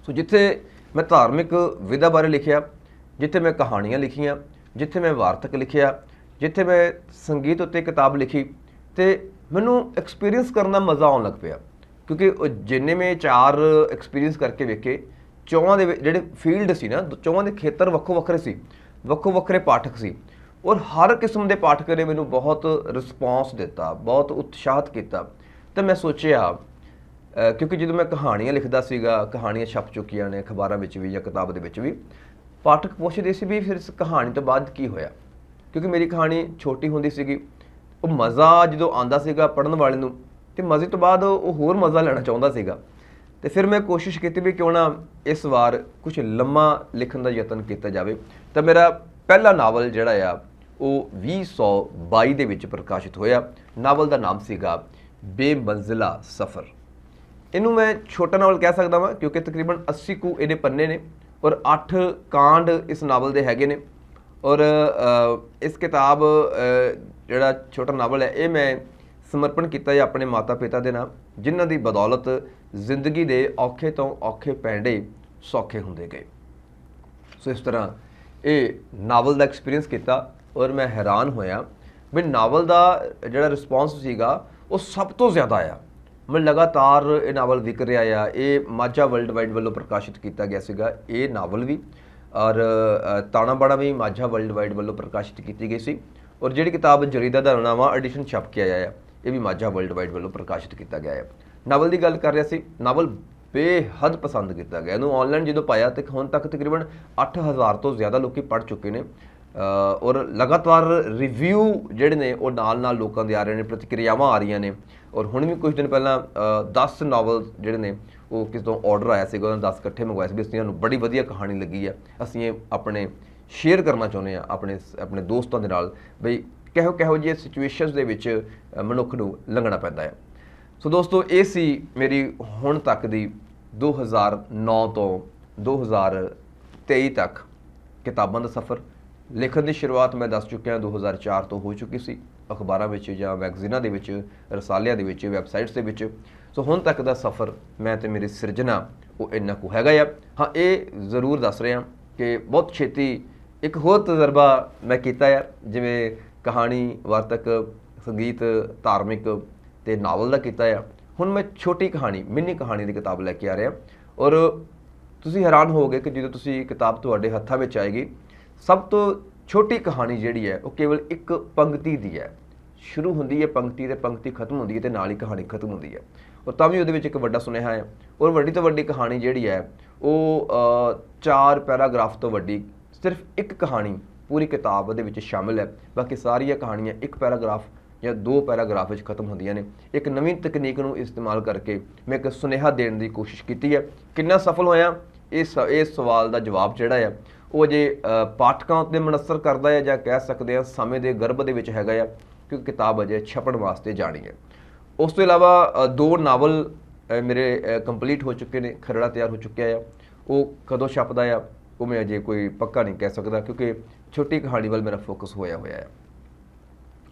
ਸੋ ਜਿੱਥੇ ਮੈਂ ਧਾਰਮਿਕ ਵਿਧਾ ਬਾਰੇ ਲਿਖਿਆ, ਜਿੱਥੇ ਮੈਂ ਕਹਾਣੀਆਂ ਲਿਖੀਆਂ, ਜਿੱਥੇ ਮੈਂ ਵਾਰਤਕ ਲਿਖਿਆ, ਜਿੱਥੇ ਮੈਂ ਸੰਗੀਤ ਉੱਤੇ ਕਿਤਾਬ ਲਿਖੀ, ਤੇ ਮੈਨੂੰ ਐਕਸਪੀਰੀਅੰਸ ਕਰਨ ਦਾ ਮਜ਼ਾ ਆਉਣ ਲੱਗ ਪਿਆ। ਕਿਉਂਕਿ ਜਿੰਨੇ ਮੈਂ 4 ਐਕਸਪੀਰੀਅੰਸ ਕਰਕੇ ਵੇਖੇ, ਚੌਹਾਂ ਦੇ ਜਿਹੜੇ ਫੀਲਡ ਸੀ ਨਾ, ਚੌਹਾਂ ਦੇ ਖੇਤਰ ਵੱਖੋ ਵੱਖਰੇ ਸੀ, ਵੱਖੋ ਵੱਖਰੇ ਪਾਠਕ ਸੀ ਔਰ ਹਰ ਕਿਸਮ ਦੇ ਪਾਠਕ ਨੇ ਮੈਨੂੰ ਬਹੁਤ ਰਿਸਪੌਂਸ ਦਿੱਤਾ, ਬਹੁਤ ਉਤਸ਼ਾਹਿਤ ਕੀਤਾ। ਤਾਂ ਮੈਂ ਸੋਚਿਆ ਕਿਉਂਕਿ ਜਦੋਂ ਮੈਂ ਕਹਾਣੀਆਂ ਲਿਖਦਾ ਸੀਗਾ, ਕਹਾਣੀਆਂ ਛਪ ਚੁੱਕੀਆਂ ਨੇ ਅਖਬਾਰਾਂ ਵਿੱਚ ਵੀ ਜਾਂ ਕਿਤਾਬ ਦੇ ਵਿੱਚ ਵੀ, ਪਾਠਕ ਪੁੱਛਦੇ ਸੀ ਵੀ ਫਿਰ ਇਸ ਕਹਾਣੀ ਤੋਂ ਬਾਅਦ ਕੀ ਹੋਇਆ। ਕਿਉਂਕਿ ਮੇਰੀ ਕਹਾਣੀ ਛੋਟੀ ਹੁੰਦੀ ਸੀਗੀ, ਉਹ ਮਜ਼ਾ ਜਦੋਂ ਆਉਂਦਾ ਸੀਗਾ ਪੜ੍ਹਨ ਵਾਲੇ ਨੂੰ, ਤੇ ਮਜ਼ੇ ਤੋਂ ਬਾਅਦ ਉਹ ਹੋਰ ਮਜ਼ਾ ਲੈਣਾ ਚਾਹੁੰਦਾ ਸੀਗਾ। ਤੇ ਫਿਰ ਮੈਂ ਕੋਸ਼ਿਸ਼ ਕੀਤੀ ਵੀ ਕਿਉਂ ਨਾ ਇਸ ਵਾਰ ਕੁਝ ਲੰਮਾ ਲਿਖਣ ਦਾ ਯਤਨ ਕੀਤਾ ਜਾਵੇ। ਤਾਂ ਮੇਰਾ ਪਹਿਲਾ ਨਾਵਲ ਜਿਹੜਾ ਆ ਉਹ 2022 ਦੇ ਵਿੱਚ ਪ੍ਰਕਾਸ਼ਿਤ ਹੋਇਆ। ਨਾਵਲ ਦਾ ਨਾਮ ਸੀਗਾ ਬੇਮੰਜ਼ਿਲਾ ਸਫ਼ਰ। ਇਹਨੂੰ ਮੈਂ ਛੋਟਾ ਨਾਵਲ ਕਹਿ ਸਕਦਾ ਵਾਂ ਕਿਉਂਕਿ ਤਕਰੀਬਨ 80 ਕੁ ਇਹਦੇ ਪੰਨੇ ਨੇ ਔਰ 8 ਕਾਂਡ ਇਸ ਨਾਵਲ ਦੇ ਹੈਗੇ ਨੇ। ਔਰ ਇਸ ਕਿਤਾਬ ਜਿਹੜਾ ਛੋਟਾ ਨਾਵਲ ਹੈ ਇਹ ਮੈਂ ਸਮਰਪਣ ਕੀਤਾ ਹੈ ਆਪਣੇ ਮਾਤਾ ਪਿਤਾ ਦੇ ਨਾਲ, ਜਿਨ੍ਹਾਂ ਦੀ ਬਦੌਲਤ ਜ਼ਿੰਦਗੀ ਦੇ ਔਖੇ ਤੋਂ ਔਖੇ ਪੈਂਡੇ ਸੌਖੇ ਹੁੰਦੇ ਗਏ। ਸੋ ਇਸ ਤਰ੍ਹਾਂ ਇਹ ਨਾਵਲ ਦਾ ਐਕਸਪੀਰੀਅੰਸ ਕੀਤਾ ਔਰ ਮੈਂ ਹੈਰਾਨ ਹੋਇਆ ਵੀ ਨਾਵਲ ਦਾ ਜਿਹੜਾ ਰਿਸਪੌਂਸ ਸੀਗਾ ਉਹ ਸਭ ਤੋਂ ਜ਼ਿਆਦਾ ਆਇਆ। ਮੈਂ ਲਗਾਤਾਰ ਇਹ ਨਾਵਲ ਵਿਕ ਰਿਹਾ ਆ। ਇਹ ਮਾਝਾ ਵਰਲਡ ਵਾਈਡ ਵੱਲੋਂ ਪ੍ਰਕਾਸ਼ਿਤ ਕੀਤਾ ਗਿਆ ਸੀਗਾ ਇਹ ਨਾਵਲ ਵੀ, ਔਰ ਤਾਣਾ ਬਾਣਾ ਵੀ ਮਾਝਾ ਵਰਲਡ ਵਾਈਡ ਵੱਲੋਂ ਪ੍ਰਕਾਸ਼ਿਤ ਕੀਤੀ ਗਈ ਸੀ। ਔਰ ਜਿਹੜੀ ਕਿਤਾਬ ਜਰੀਦਾ ਦਾ ਨਵਾਂ ਐਡੀਸ਼ਨ ਛਪ ਕੇ ਆਇਆ ਆ ਇਹ ਵੀ ਮਾਝਾ ਵਰਲਡ ਵਾਈਡ ਵੱਲੋਂ ਪ੍ਰਕਾਸ਼ਿਤ ਕੀਤਾ ਗਿਆ ਹੈ। ਨਾਵਲ ਦੀ ਗੱਲ ਕਰ ਰਿਹਾ ਸੀ, ਨਾਵਲ ਬੇਹੱਦ ਪਸੰਦ ਕੀਤਾ ਗਿਆ। ਇਹਨੂੰ ਆਨਲਾਈਨ ਜਦੋਂ ਪਾਇਆ ਤੇ ਹੁਣ ਤੱਕ ਤਕਰੀਬਨ 8000 ਤੋਂ ਜ਼ਿਆਦਾ ਲੋਕੀ ਪੜ੍ਹ ਚੁੱਕੇ ਨੇ ਔਰ ਲਗਾਤਾਰ ਰਿਵਿਊ ਜਿਹੜੇ ਨੇ ਉਹ ਨਾਲ ਲੋਕਾਂ ਦੇ ਆ ਰਹੇ ਨੇ, ਪ੍ਰਤੀਕਿਰਿਆਵਾਂ ਆ ਰਹੀਆਂ ਨੇ। ਔਰ ਹੁਣ ਵੀ ਕੁਝ ਦਿਨ ਪਹਿਲਾਂ 10 ਨਾਵਲ ਜਿਹੜੇ ਨੇ ਉਹ ਕਿਸੇ ਤੋਂ ਆਰਡਰ ਆਇਆ ਸੀਗਾ, ਉਹਨਾਂ 10 ਇਕੱਠੇ ਮੰਗਵਾਏ ਸੀ ਵੀ ਅਸੀਂ ਸਾਨੂੰ ਬੜੀ ਵਧੀਆ ਕਹਾਣੀ ਲੱਗੀ ਆ, ਅਸੀਂ ਇਹ ਆਪਣੇ ਸ਼ੇਅਰ ਕਰਨਾ ਚਾਹੁੰਦੇ ਹਾਂ ਆਪਣੇ ਦੋਸਤਾਂ ਦੇ ਨਾਲ ਬਈ ਕਿਹੋ ਜਿਹੇ ਸਿਚੁਏਸ਼ਨਸ ਦੇ ਵਿੱਚ ਮਨੁੱਖ ਨੂੰ ਲੰਘਣਾ ਪੈਂਦਾ ਹੈ। ਸੋ ਦੋਸਤੋ ਇਹ ਸੀ ਮੇਰੀ ਹੁਣ ਤੱਕ ਦੀ 2009 ਤੋਂ 2023 ਤੱਕ ਕਿਤਾਬਾਂ ਦਾ ਸਫ਼ਰ। ਲਿਖਣ ਦੀ ਸ਼ੁਰੂਆਤ ਮੈਂ ਦੱਸ ਚੁੱਕਿਆ 2004 ਤੋਂ ਹੋ ਚੁੱਕੀ ਸੀ। ਅਖਬਾਰਾਂ ਵਿੱਚ ਜਾਂ ਮੈਗਜ਼ੀਨਾਂ ਦੇ ਵਿੱਚ, ਰਸਾਲਿਆਂ ਦੇ ਵਿੱਚ, ਵੈਬਸਾਈਟਸ ਦੇ ਵਿੱਚ। ਸੋ ਹੁਣ ਤੱਕ ਦਾ ਸਫ਼ਰ ਮੈਂ ਤੇ ਮੇਰੀ ਸਿਰਜਣਾ ਉਹ ਇੰਨਾ ਕੁ ਹੈਗਾ ਆ। ਹਾਂ, ਇਹ ਜ਼ਰੂਰ ਦੱਸ ਰਿਹਾ ਕਿ ਬਹੁਤ ਛੇਤੀ ਇੱਕ ਹੋਰ ਤਜਰਬਾ ਮੈਂ ਕੀਤਾ ਆ, ਜਿਵੇਂ ਕਹਾਣੀ, ਵਾਰਤਕ, ਸੰਗੀਤ, ਧਾਰਮਿਕ ਅਤੇ ਨਾਵਲ ਦਾ ਕੀਤਾ ਆ। ਹੁਣ ਮੈਂ ਛੋਟੀ ਕਹਾਣੀ, ਮਿੰਨੀ ਕਹਾਣੀ ਦੀ ਕਿਤਾਬ ਲੈ ਕੇ ਆ ਰਿਹਾ। ਔਰ ਤੁਸੀਂ ਹੈਰਾਨ ਹੋਵੋਗੇ ਕਿ ਜਦੋਂ ਤੁਸੀਂ ਕਿਤਾਬ ਤੁਹਾਡੇ ਹੱਥਾਂ ਵਿੱਚ ਆਏਗੀ, ਸਭ ਤੋਂ ਛੋਟੀ ਕਹਾਣੀ ਜਿਹੜੀ ਹੈ ਉਹ ਕੇਵਲ ਇੱਕ ਪੰਕਤੀ ਦੀ ਹੈ। ਸ਼ੁਰੂ ਹੁੰਦੀ ਹੈ ਪੰਕਤੀ, ਤੇ ਪੰਕਤੀ ਖਤਮ ਹੁੰਦੀ ਹੈ, ਅਤੇ ਨਾਲ ਹੀ ਕਹਾਣੀ ਖਤਮ ਹੁੰਦੀ ਹੈ। ਔਰ ਤਾਂ ਵੀ ਉਹਦੇ ਵਿੱਚ ਇੱਕ ਵੱਡਾ ਸੁਨੇਹਾ ਹੈ। ਔਰ ਵੱਡੀ ਤੋਂ ਵੱਡੀ ਕਹਾਣੀ ਜਿਹੜੀ ਹੈ ਉਹ 4 ਪੈਰਾਗ੍ਰਾਫ ਤੋਂ ਵੱਡੀ ਸਿਰਫ ਇੱਕ ਕਹਾਣੀ ਪੂਰੀ ਕਿਤਾਬ ਦੇ ਵਿੱਚ ਸ਼ਾਮਿਲ ਹੈ। ਬਾਕੀ ਸਾਰੀਆਂ ਕਹਾਣੀਆਂ ਇੱਕ ਪੈਰਾਗ੍ਰਾਫ ਜਾਂ 2 ਪੈਰਾਗ੍ਰਾਫ ਵਿੱਚ ਖਤਮ ਹੁੰਦੀਆਂ ਨੇ। ਇੱਕ ਨਵੀਂ ਤਕਨੀਕ ਨੂੰ ਇਸਤੇਮਾਲ ਕਰਕੇ ਮੈਂ ਇੱਕ ਸੁਨੇਹਾ ਦੇਣ ਦੀ ਕੋਸ਼ਿਸ਼ ਕੀਤੀ ਹੈ। ਕਿੰਨਾ ਸਫਲ ਹੋਇਆ, ਇਸ ਸਵਾਲ ਦਾ ਜਵਾਬ ਜਿਹੜਾ ਆ ਉਹ ਅਜੇ ਪਾਠਕਾਂ ਉੱਤੇ ਮੁਨਸਰ ਕਰਦਾ ਹੈ, ਜਾਂ ਕਹਿ ਸਕਦੇ ਹਾਂ ਸਮੇਂ ਦੇ ਗਰਭ ਦੇ ਵਿੱਚ ਹੈਗਾ ਆ, ਕਿਉਂਕਿ ਕਿਤਾਬ ਅਜੇ ਛਪਣ ਵਾਸਤੇ ਜਾਣੀ ਹੈ। ਉਸ ਤੋਂ ਇਲਾਵਾ 2 ਨਾਵਲ ਮੇਰੇ ਕੰਪਲੀਟ ਹੋ ਚੁੱਕੇ ਨੇ, ਖਰੜਾ ਤਿਆਰ ਹੋ ਚੁੱਕਿਆ ਆ। ਉਹ ਕਦੋਂ ਛਪਦਾ ਆ ਉਹ ਮੈਂ ਅਜੇ ਕੋਈ ਪੱਕਾ ਨਹੀਂ ਕਹਿ ਸਕਦਾ, ਕਿਉਂਕਿ ਛੋਟੀ ਕਹਾਣੀ ਵੱਲ ਮੇਰਾ ਫੋਕਸ ਹੋਇਆ ਹੈ।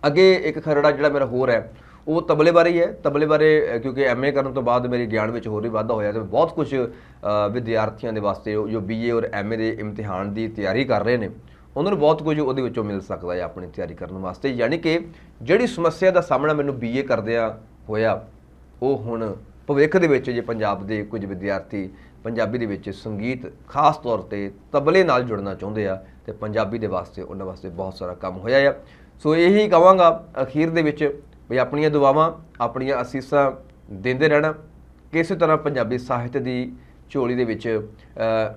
ਅੱਗੇ ਇੱਕ ਖਰੜਾ ਜਿਹੜਾ ਮੇਰਾ ਹੋਰ ਹੈ ਉਹ ਤਬਲੇ ਬਾਰੇ ਹੀ ਹੈ। ਤਬਲੇ ਬਾਰੇ ਕਿਉਂਕਿ ਐਮਏ ਕਰਨ ਤੋਂ ਬਾਅਦ ਮੇਰੇ ਗਿਆਨ ਵਿੱਚ ਹੋਰ ਵੀ ਵਾਧਾ ਹੋਇਆ, ਅਤੇ ਬਹੁਤ ਕੁਝ ਵਿਦਿਆਰਥੀਆਂ ਦੇ ਵਾਸਤੇ ਜੋ BA ਔਰ MA ਦੇ ਇਮਤਿਹਾਨ ਦੀ ਤਿਆਰੀ ਕਰ ਰਹੇ ਨੇ, ਉਹਨਾਂ ਨੂੰ ਬਹੁਤ ਕੁਝ ਉਹਦੇ ਵਿੱਚੋਂ ਮਿਲ ਸਕਦਾ ਹੈ ਆਪਣੀ ਤਿਆਰੀ ਕਰਨ ਵਾਸਤੇ। ਯਾਨੀ ਕਿ ਜਿਹੜੀ ਸਮੱਸਿਆ ਦਾ ਸਾਹਮਣਾ ਮੈਨੂੰ BA ਕਰਦਿਆਂ ਹੋਇਆ, ਉਹ ਹੁਣ ਭਵਿੱਖ ਦੇ ਵਿੱਚ ਜੇ ਪੰਜਾਬ ਦੇ ਕੁਝ ਵਿਦਿਆਰਥੀ ਪੰਜਾਬੀ ਦੇ ਵਿੱਚ ਸੰਗੀਤ, ਖਾਸ ਤੌਰ 'ਤੇ ਤਬਲੇ ਨਾਲ ਜੁੜਨਾ ਚਾਹੁੰਦੇ ਆ, ਅਤੇ ਪੰਜਾਬੀ ਦੇ ਵਾਸਤੇ ਉਹਨਾਂ ਵਾਸਤੇ ਬਹੁਤ ਸਾਰਾ ਕੰਮ ਹੋਇਆ ਆ। ਸੋ ਇਹੀ ਕਹਾਂਗਾ ਅਖੀਰ ਦੇ ਵਿੱਚ ਵੀ ਆਪਣੀਆਂ ਦੁਆਵਾਂ, ਆਪਣੀਆਂ ਅਸੀਸਾਂ ਦਿੰਦੇ ਰਹਿਣਾ। ਕਿਸੇ ਤਰ੍ਹਾਂ ਪੰਜਾਬੀ ਸਾਹਿਤ ਦੀ ਝੋਲੀ ਦੇ ਵਿੱਚ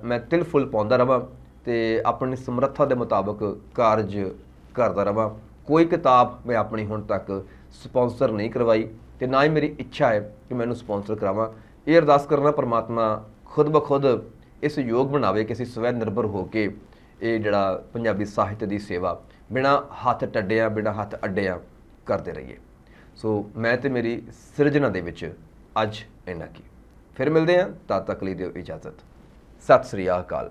ਮੈਂ ਤਿਲ ਫੁੱਲ ਪਾਉਂਦਾ ਰਵਾਂ, ਅਤੇ ਆਪਣੀ ਸਮਰੱਥਾ ਦੇ ਮੁਤਾਬਕ ਕਾਰਜ ਕਰਦਾ ਰਵਾਂ। ਕੋਈ ਕਿਤਾਬ ਮੈਂ ਆਪਣੀ ਹੁਣ ਤੱਕ ਸਪੋਂਸਰ ਨਹੀਂ ਕਰਵਾਈ, ਅਤੇ ਨਾ ਹੀ ਮੇਰੀ ਇੱਛਾ ਹੈ ਕਿ ਮੈਨੂੰ ਸਪੋਂਸਰ ਕਰਾਵਾਂ। ਇਹ ਅਰਦਾਸ ਕਰਨਾ ਪਰਮਾਤਮਾ ਖੁਦ ਬ ਖੁਦ ਇਸ ਯੋਗ ਬਣਾਵੇ ਕਿ ਅਸੀਂ ਸਵੈ ਨਿਰਭਰ ਹੋ ਕੇ ਇਹ ਜਿਹੜਾ ਪੰਜਾਬੀ ਸਾਹਿਤ ਦੀ ਸੇਵਾ ਬਿਨਾਂ ਹੱਥ ਟੱਡਿਆਂ, ਬਿਨਾਂ ਹੱਥ ਅੱਡਿਆਂ ਕਰਦੇ ਰਹੀਏ। ਸੋ ਮੈਂ ਤੇ ਮੇਰੀ ਸਿਰਜਣਾ ਦੇ ਵਿੱਚ ਅੱਜ ਇੰਨਾ ਕੀ। ਫਿਰ ਮਿਲਦੇ ਹਾਂ, ਤਦ ਤੱਕ ਲਈ ਦਿਓ ਇਜਾਜ਼ਤ। ਸਤਿ ਸ੍ਰੀ ਅਕਾਲ।